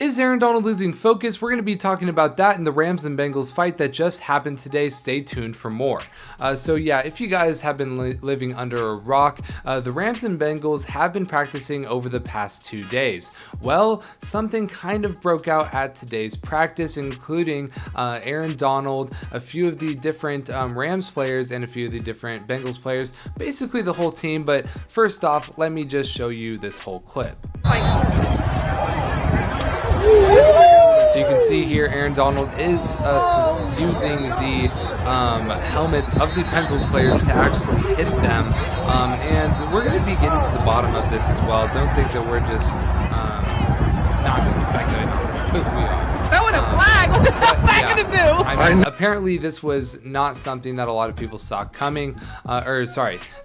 Is Aaron Donald losing focus? We're going to be talking about that in the Rams and Bengals fight that just happened today. Stay tuned for more. So yeah, if you guys have been living under a rock, the Rams and Bengals have been practicing over the past 2 days. Well, something kind of broke out at today's practice, including Aaron Donald, a few of the different Rams players, and a few of the different Bengals players, basically the whole team. But first off, let me just show you this whole clip. So you can see here Aaron Donald is using the helmets of the Bengals players to actually hit them. And we're going to be getting to the bottom of this as well. Don't think that we're just not going to speculate on this, because we are. Throwing a flag. What the hell's that going to do? I mean, apparently this was not something that a lot of people saw coming,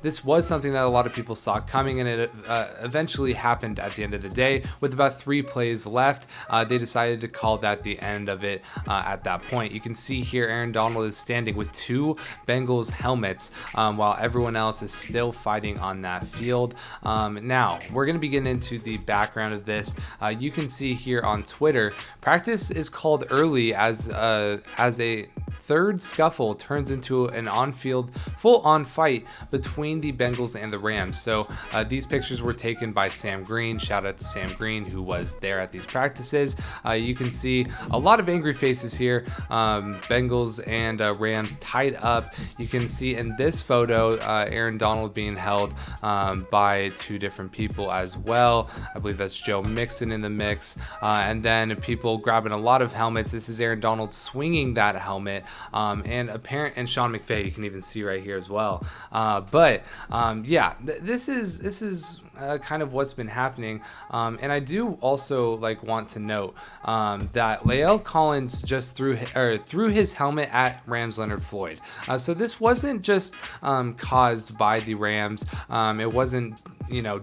this was something that a lot of people saw coming, and it eventually happened at the end of the day. With about 3 plays left, they decided to call that the end of it at that point. You can see here Aaron Donald is standing with 2 Bengals helmets while everyone else is still fighting on that field. Now, we're going to be getting into the background of this. You can see here on Twitter, practice is called early as a third scuffle turns into an on-field full-on fight between the Bengals and the Rams. So these pictures were taken by Sam Green. Shout out to Sam Green, who was there at these practices. You can see a lot of angry faces here. Bengals and Rams tied up. You can see in this photo Aaron Donald being held by 2 different people as well. I believe that's Joe Mixon in the mix, and then people grabbing a lot of helmets. This is Aaron Donald swinging that helmet, and Sean McVay, you can even see right here as well. Yeah, this is kind of what's been happening, and I do also want to note that La'el Collins just threw his helmet at Rams Leonard Floyd. So this wasn't just caused by the Rams. It wasn't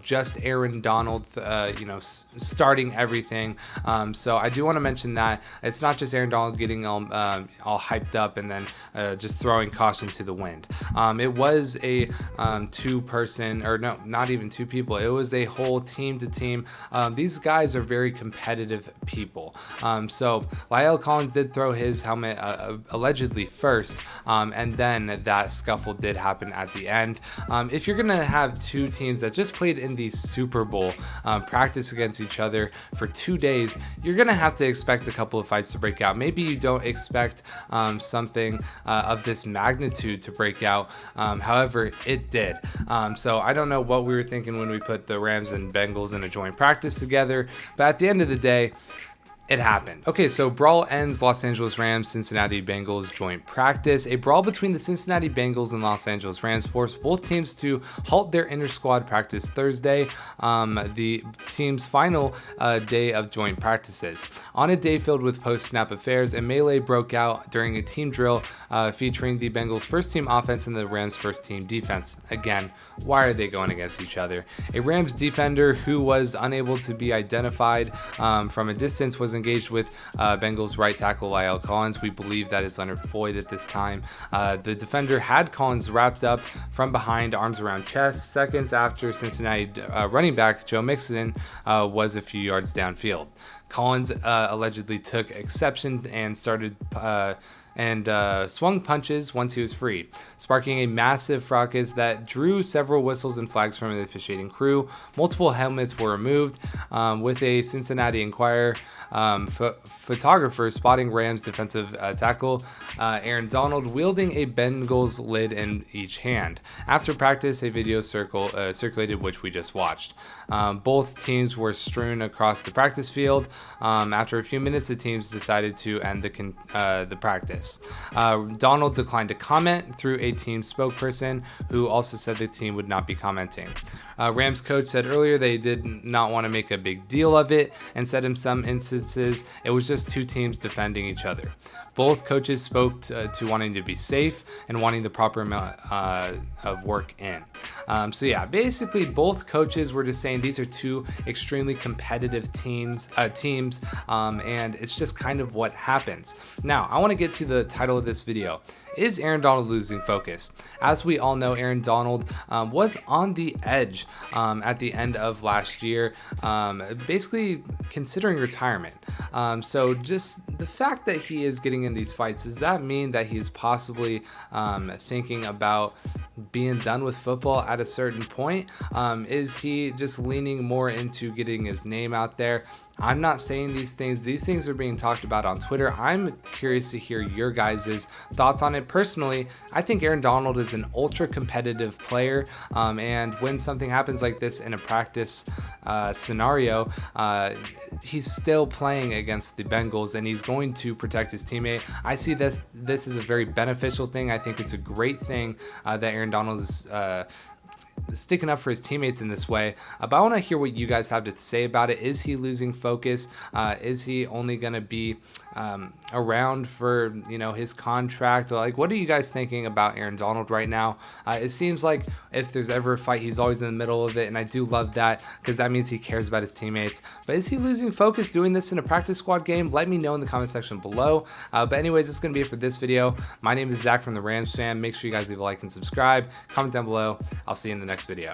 just Aaron Donald starting everything. So I do want to mention that it's not just Aaron Donald getting all hyped up and then just throwing caution to the wind. It was a 2-person, or no, not even 2 people. It was a whole team to team. These guys are very competitive people. So La'el Collins did throw his helmet allegedly first, and then that scuffle did happen at the end. If you're gonna have 2 teams that just played in the Super Bowl practice against each other for 2 days, you're gonna have to expect a couple of fights to break out. Maybe you don't expect something of this magnitude to break out. However, it did. So I don't know what we were thinking when we put the Rams and Bengals in a joint practice together, but at the end of the day, it happened. Okay, so brawl ends. Los Angeles Rams, Cincinnati Bengals joint practice. A brawl between the Cincinnati Bengals and Los Angeles Rams forced both teams to halt their inter-squad practice Thursday, the team's final day of joint practices. On a day filled with post-snap affairs, a melee broke out during a team drill featuring the Bengals' first-team offense and the Rams' first-team defense. Again, why are they going against each other? A Rams defender who was unable to be identified from a distance was engaged with Bengals right tackle La'el Collins. We believe that is Leonard Floyd at this time. The defender had Collins wrapped up from behind, arms around chest, seconds after Cincinnati running back Joe Mixon was a few yards downfield. Collins allegedly took exception and started swung punches once he was free, sparking a massive fracas that drew several whistles and flags from the officiating crew. Multiple helmets were removed, with a Cincinnati Enquirer photographer spotting Rams defensive tackle Aaron Donald wielding a Bengals lid in each hand. After practice, a video circulated, which we just watched. Both teams were strewn across the practice field. After a few minutes, the teams decided to end the practice. Donald declined to comment through a team spokesperson, who also said the team would not be commenting. Rams coach said earlier they did not want to make a big deal of it, and said in some instances it was just 2 teams defending each other. Both coaches spoke to wanting to be safe and wanting the proper amount of work in. So yeah, basically both coaches were just saying these are 2 extremely competitive teams teams, and it's just kind of what happens. Now, I want to get to the title of this video. Is Aaron Donald losing focus? As we all know, Aaron Donald was on the edge at the end of last year, basically considering retirement. So just the fact that he is getting in these fights, does that mean that he's possibly thinking about being done with football at a certain point? Is he just leaning more into getting his name out there? I'm not saying these things. These things are being talked about on Twitter. I'm curious to hear your guys' thoughts on it. Personally, I think Aaron Donald is an ultra competitive player, and when something happens like this in a practice scenario, he's still playing against the Bengals, and he's going to protect his teammate. I see this as a very beneficial thing. I think it's a great thing that Aaron Donald is sticking up for his teammates in this way, but I want to hear what you guys have to say about it. Is he losing focus? Is he only going to be around for his contract? Or like, what are you guys thinking about Aaron Donald right now? It seems like if there's ever a fight, he's always in the middle of it, and I do love that because that means he cares about his teammates. But is he losing focus doing this in a practice squad game? Let me know in the comment section below. But anyways, that's going to be it for this video. My name is Zach from the Rams Fan. Make sure you guys leave a like and subscribe. Comment down below. I'll see you in the next video.